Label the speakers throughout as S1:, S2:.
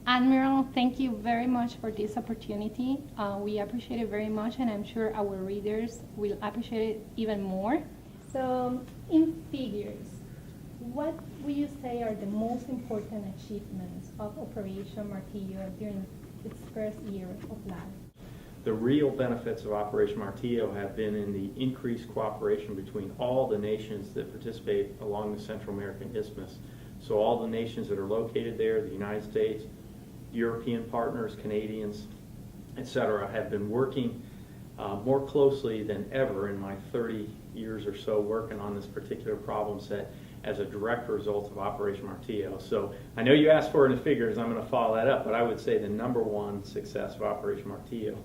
S1: Admiral, thank you very much for this opportunity. We appreciate it very much, and I'm sure our readers will appreciate it even more. So, in figures, what would you say are the most important achievements of Operation Martillo during its first year of life?
S2: The real benefits of Operation Martillo have been in the increased cooperation between all the nations that participate along the Central American Isthmus. So all the nations that are located there, the United States, European partners, Canadians, etc., have been working more closely than ever in my 30 years or so working on this particular problem set as a direct result of Operation Martillo. So I know you asked for it in figures, I'm going to follow that up, but I would say the number one success of Operation Martillo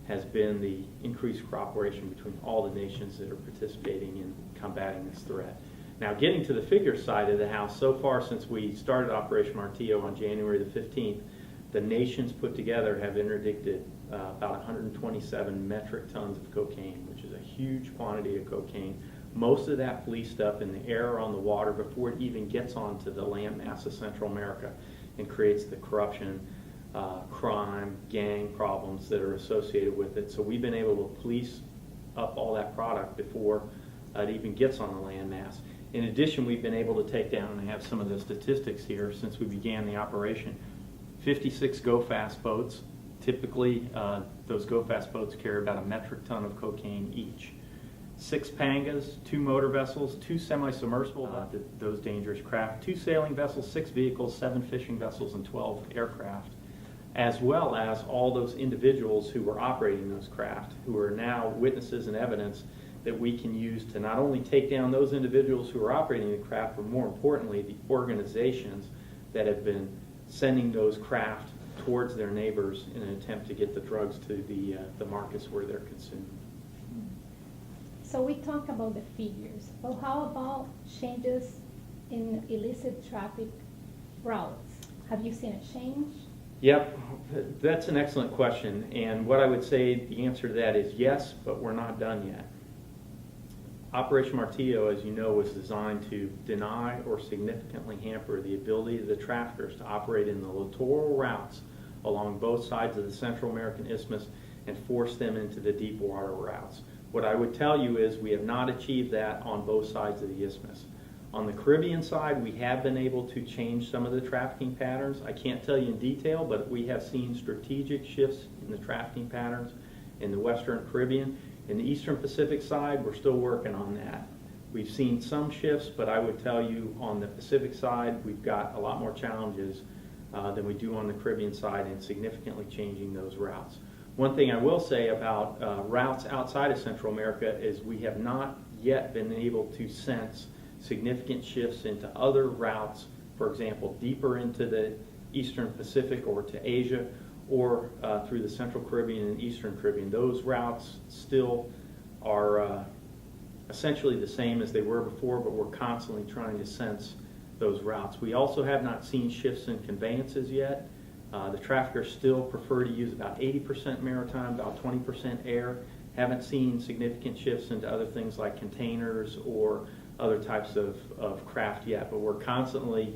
S2: has been the increased cooperation between all the nations that are participating in combating this threat. Now, getting to the figure side of the house, so far since we started Operation Martillo on January the 15th, the nations put together have interdicted about 127 metric tons of cocaine, which is a huge quantity of cocaine. Most of that fleeced up in the air or on the water before it even gets onto the landmass of Central America and creates the corruption, crime, gang problems that are associated with it. So we've been able to police up all that product before it even gets on the landmass. In addition, we've been able to take down, and I have some of the statistics here since we began the operation, 56 go-fast boats. Typically, those go-fast boats carry about a metric ton of cocaine each. 6 pangas, 2 motor vessels, 2 semi-submersible, those dangerous craft, 2 sailing vessels, 6 vehicles, 7 fishing vessels, and 12 aircraft, as well as all those individuals who were operating those craft, who are now witnesses and evidence that we can use to not only take down those individuals who are operating the craft, but more importantly, the organizations that have been sending those craft towards their neighbors in an attempt to get the drugs to the markets where they're consumed.
S1: So we talk about the figures, but how about changes in illicit traffic routes? Have you seen a change?
S2: Yep, that's an excellent question, and what I would say the answer to that is yes, but we're not done yet. Operation Martillo, as you know, was designed to deny or significantly hamper the ability of the traffickers to operate in the littoral routes along both sides of the Central American Isthmus and force them into the deep water routes. What I would tell you is we have not achieved that on both sides of the isthmus. On the Caribbean side, we have been able to change some of the trafficking patterns. I can't tell you in detail, but we have seen strategic shifts in the trafficking patterns in the Western Caribbean. In the Eastern Pacific side, we're still working on that. We've seen some shifts, but I would tell you on the Pacific side, we've got a lot more challenges than we do on the Caribbean side in significantly changing those routes. One thing I will say about routes outside of Central America is we have not yet been able to sense significant shifts into other routes, for example, deeper into the Eastern Pacific or to Asia, or through the Central Caribbean and Eastern Caribbean. Those routes still are essentially the same as they were before, but we're constantly trying to sense those routes. We also have not seen shifts in conveyances yet. The traffickers still prefer to use about 80% maritime, about 20% air. Haven't seen significant shifts into other things like containers or other types of craft yet, but we're constantly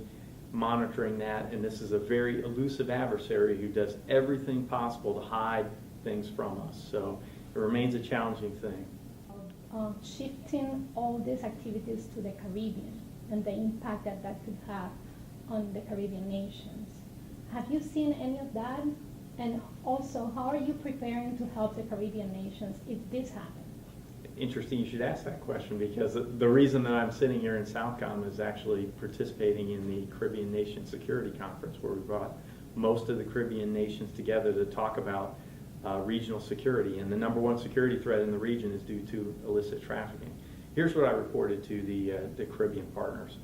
S2: monitoring that, and this is a very elusive adversary who does everything possible to hide things from us. So it remains a challenging thing.
S1: Shifting all these activities to the Caribbean and the impact that that could have on the Caribbean nations. Have you seen any of that? And also, how are you preparing to help the Caribbean nations if this happens?
S2: Interesting you should ask that question, because the reason that I'm sitting here in Southcom is actually participating in the Caribbean Nation Security Conference, where we brought most of the Caribbean nations together to talk about regional security. And the number one security threat in the region is due to illicit trafficking. Here's what I reported to the Caribbean partners.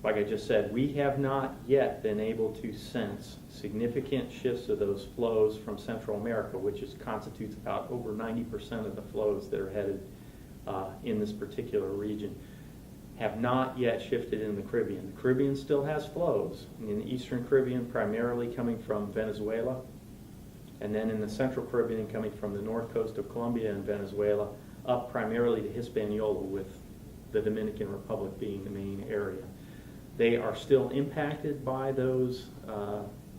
S2: Like I just said, we have not yet been able to sense significant shifts of those flows from Central America, which constitutes about over 90% of the flows that are headed in this particular region, have not yet shifted in the Caribbean. The Caribbean still has flows. In the Eastern Caribbean, primarily coming from Venezuela, and then in the Central Caribbean coming from the north coast of Colombia and Venezuela, up primarily to Hispaniola, with the Dominican Republic being the main area. They are still impacted by those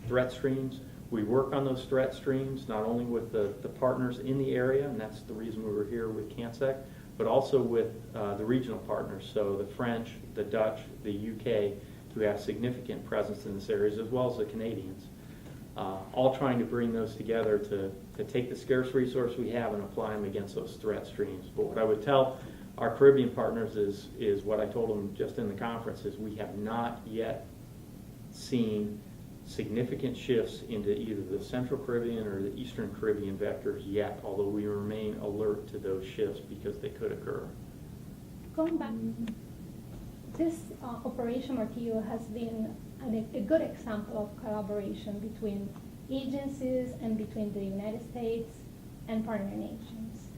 S2: threat streams. We work on those threat streams not only with the partners in the area, and that's the reason we were here with CANSEC, but also with the regional partners, so the French, the Dutch, the UK, who have significant presence in this area, as well as the Canadians, all trying to bring those together to take the scarce resource we have and apply them against those threat streams. But what I would tell our Caribbean partners is what I told them just in the conference, is we have not yet seen significant shifts into either the Central Caribbean or the Eastern Caribbean vectors yet, although we remain alert to those shifts because they could occur.
S1: Going back, this Operation Martillo has been a good example of collaboration between agencies and between the United States and partner nations.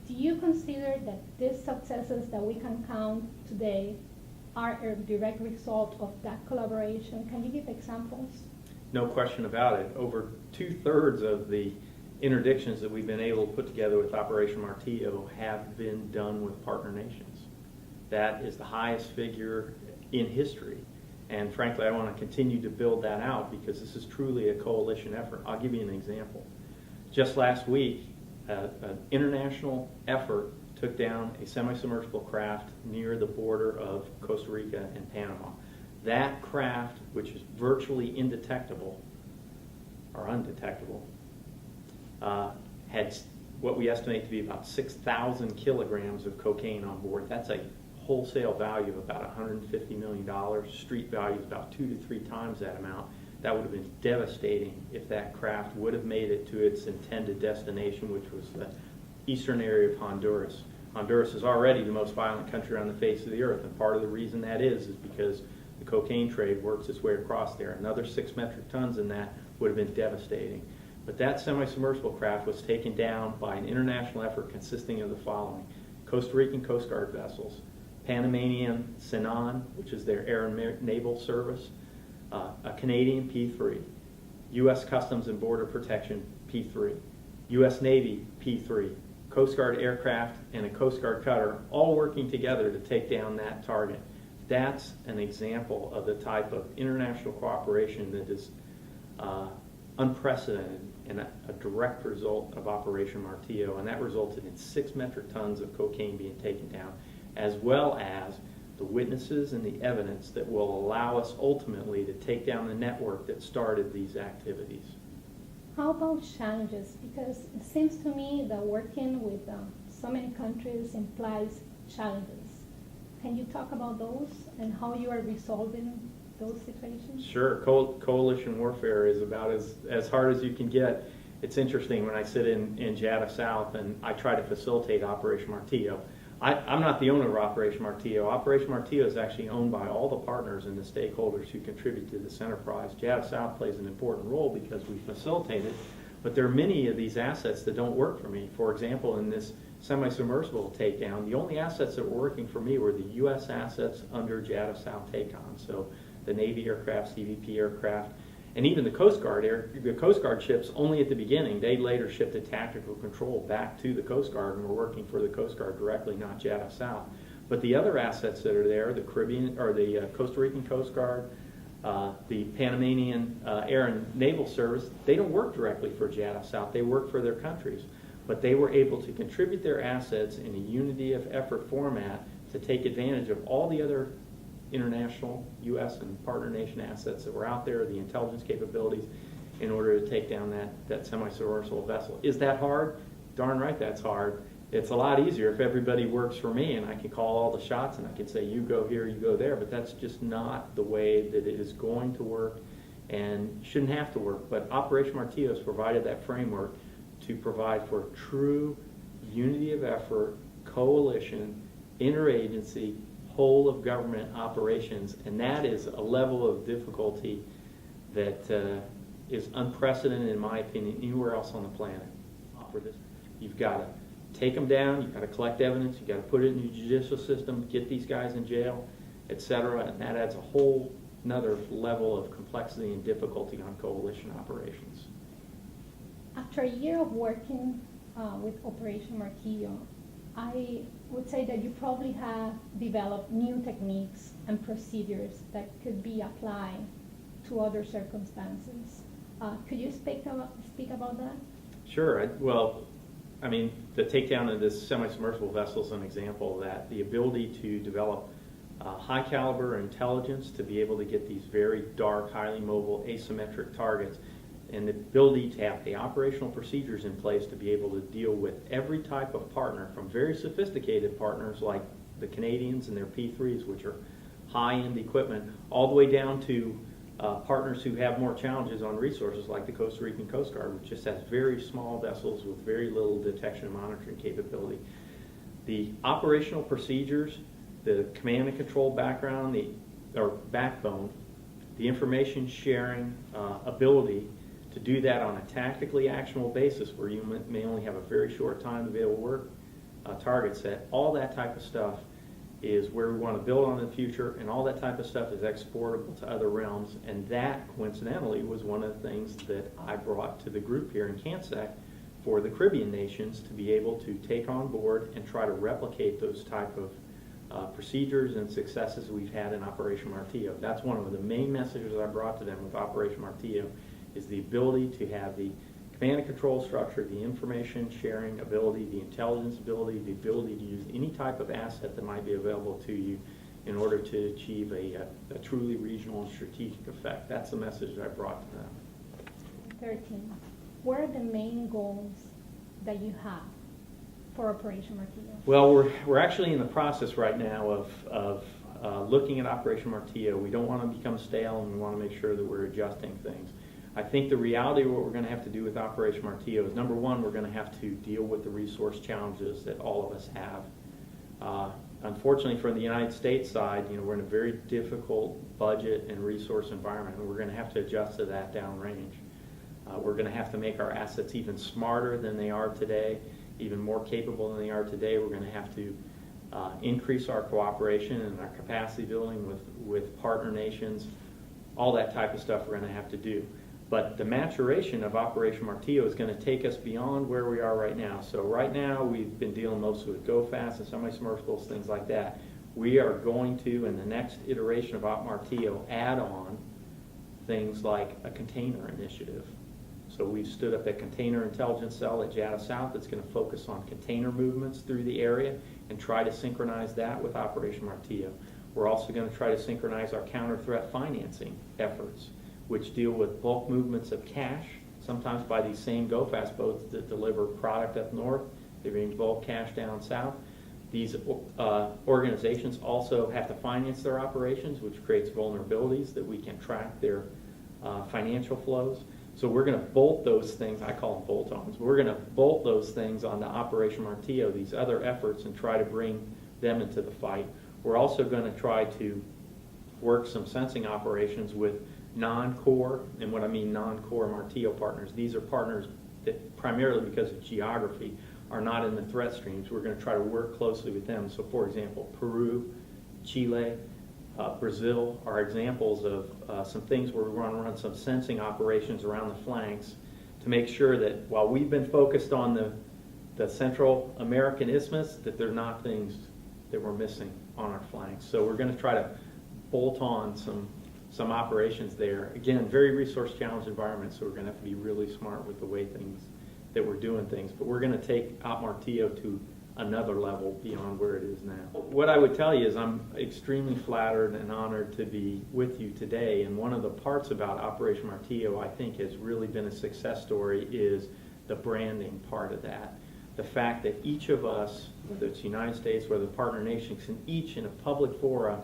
S1: Do you consider that these successes that we can count today are a direct result of that collaboration? Can you give examples?
S2: No question about it. Over 2/3 of the interdictions that we've been able to put together with Operation Martillo have been done with partner nations. That is the highest figure in history. And frankly, I want to continue to build that out because this is truly a coalition effort. I'll give you an example. Just last week, an international effort took down a semi-submersible craft near the border of Costa Rica and Panama. That craft, which is virtually indetectable, or undetectable, had what we estimate to be about 6,000 kilograms of cocaine on board. That's a wholesale value of about $150 million. Street value is about 2 to 3 times that amount. That would have been devastating if that craft would have made it to its intended destination, which was the eastern area of Honduras. Honduras is already the most violent country on the face of the earth, and part of the reason that is because the cocaine trade works its way across there. Another 6 metric tons in that would have been devastating. But that semi-submersible craft was taken down by an international effort consisting of the following: Costa Rican Coast Guard vessels, Panamanian Sinan, which is their air and naval service, a Canadian P3, U.S. Customs and Border Protection P3, U.S. Navy P3, Coast Guard aircraft, and a Coast Guard cutter, all working together to take down that target. That's an example of the type of international cooperation that is unprecedented and a direct result of Operation Martillo, and that resulted in 6 metric tons of cocaine being taken down, as well as the witnesses and the evidence that will allow us ultimately to take down the network that started these activities.
S1: How about challenges? Because it seems to me that working with so many countries implies challenges. Can you talk about those and how you are resolving those situations?
S2: Sure. Coalition warfare is about as hard as you can get. It's interesting when I sit in JIATF-South and I try to facilitate Operation Martillo. I'm not the owner of Operation Martillo. Operation Martillo is actually owned by all the partners and the stakeholders who contribute to this enterprise. JIATF-South plays an important role because we facilitate it, but there are many of these assets that don't work for me. For example, in this semi-submersible takedown, the only assets that were working for me were the U.S. assets under JIATF-South take-on, so the Navy aircraft, CVP aircraft, and even the Coast Guard ships. Only at the beginning, they later shifted tactical control back to the Coast Guard and were working for the Coast Guard directly, not JIATF-South. But the other assets that are there, the Caribbean or the Costa Rican Coast Guard, the Panamanian Air and Naval Service, they don't work directly for JIATF-South. They work for their countries, but they were able to contribute their assets in a unity of effort format to take advantage of all the other international U.S. and partner nation assets that were out there, the intelligence capabilities, in order to take down that semi-submersible vessel. Is that hard? Darn right that's hard. It's a lot easier if everybody works for me and I can call all the shots and I can say, you go here, you go there, but that's just not the way that it is going to work and shouldn't have to work. But Operation Martillo has provided that framework to provide for true unity of effort, coalition, interagency, whole of government operations, and that is a level of difficulty that is unprecedented, in my opinion, anywhere else on the planet. For this, you've got to take them down, you've got to collect evidence, you've got to put it in the judicial system, get these guys in jail, etc., and that adds a whole another level of complexity and difficulty on coalition operations.
S1: After a year of working with Operation Martillo, I would say that you probably have developed new techniques and procedures that could be applied to other circumstances. Could you speak about that?
S2: Sure. The takedown of this semi-submersible vessel is an example of that. The ability to develop high caliber intelligence to be able to get these very dark, highly mobile, asymmetric targets, and the ability to have the operational procedures in place to be able to deal with every type of partner, from very sophisticated partners like the Canadians and their P3s, which are high-end equipment, all the way down to partners who have more challenges on resources like the Costa Rican Coast Guard, which just has very small vessels with very little detection and monitoring capability. The operational procedures, the command and control background, backbone, the information sharing ability to do that on a tactically actionable basis where you may only have a very short time to be able to work a target set, all that type of stuff is where we want to build on in the future, and all that type of stuff is exportable to other realms, and that, coincidentally, was one of the things that I brought to the group here in CANSEC for the Caribbean nations to be able to take on board and try to replicate those type of procedures and successes we've had in Operation Martillo. That's one of the main messages I brought to them with Operation Martillo, is the ability to have the command and control structure, the information sharing ability, the intelligence ability, the ability to use any type of asset that might be available to you in order to achieve a truly regional and strategic effect. That's the message that I brought to them.
S1: 13. What are the main goals that you have for Operation Martillo?
S2: Well, we're actually in the process right now of looking at Operation Martillo. We don't want to become stale, and we want to make sure that we're adjusting things. I think the reality of what we're going to have to do with Operation Martillo is, number one, we're going to have to deal with the resource challenges that all of us have. Unfortunately, from the United States side, we're in a very difficult budget and resource environment, and we're going to have to adjust to that downrange. We're going to have to make our assets even smarter than they are today, even more capable than they are today. We're going to have to increase our cooperation and our capacity building with partner nations. All that type of stuff we're going to have to do. But the maturation of Operation Martillo is going to take us beyond where we are right now. So right now we've been dealing mostly with go fast and semi-submersibles, things like that. We are going to, in the next iteration of Op Martillo, add on things like a container initiative. So we've stood up a container intelligence cell at JIATF-South that's going to focus on container movements through the area and try to synchronize that with Operation Martillo. We're also going to try to synchronize our counter-threat financing efforts, which deal with bulk movements of cash, sometimes by these same go-fast boats that deliver product up north. They bring bulk cash down south. These organizations also have to finance their operations, which creates vulnerabilities that we can track their financial flows. So we're going to bolt those things, I call them bolt-ons, we're going to bolt those things onto Operation Martillo, these other efforts, and try to bring them into the fight. We're also going to try to work some sensing operations with non-core, and what I mean non-core Martillo partners. These are partners that primarily because of geography are not in the threat streams. We're going to try to work closely with them. So for example, Peru, Chile, Brazil are examples of some things where we want to run some sensing operations around the flanks to make sure that while we've been focused on the Central American Isthmus, that there are not things that we're missing on our flanks. So we're going to try to bolt on some operations there. Again, very resource challenged environment, so we're going to have to be really smart with the way that we're doing things. But we're going to take Op Martillo to another level beyond where it is now. What I would tell you is I'm extremely flattered and honored to be with you today, and one of the parts about Operation Martillo I think has really been a success story is the branding part of that. The fact that each of us, whether it's the United States, whether the partner nations, can each in a public forum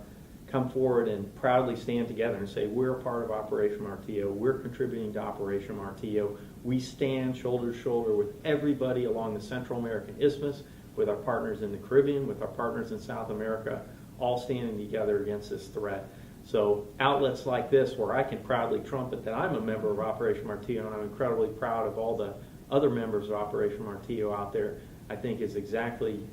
S2: come forward and proudly stand together and say, we're a part of Operation Martillo, we're contributing to Operation Martillo, we stand shoulder to shoulder with everybody along the Central American Isthmus, with our partners in the Caribbean, with our partners in South America, all standing together against this threat. So outlets like this, where I can proudly trumpet that I'm a member of Operation Martillo, and I'm incredibly proud of all the other members of Operation Martillo out there, I think is exactly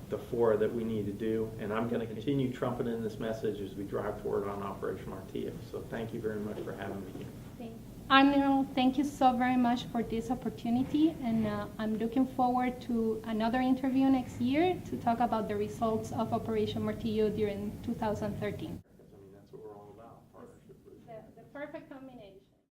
S2: the fora that we need to do. And I'm going to continue trumpeting this message as we drive forward on Operation Martillo. So thank you very much for having me here.
S1: Arnold, thank you so very much for this opportunity, and I'm looking forward to another interview next year to talk about the results of Operation Martillo during 2013.
S2: That's what we're all about, partnership.
S1: The perfect combination.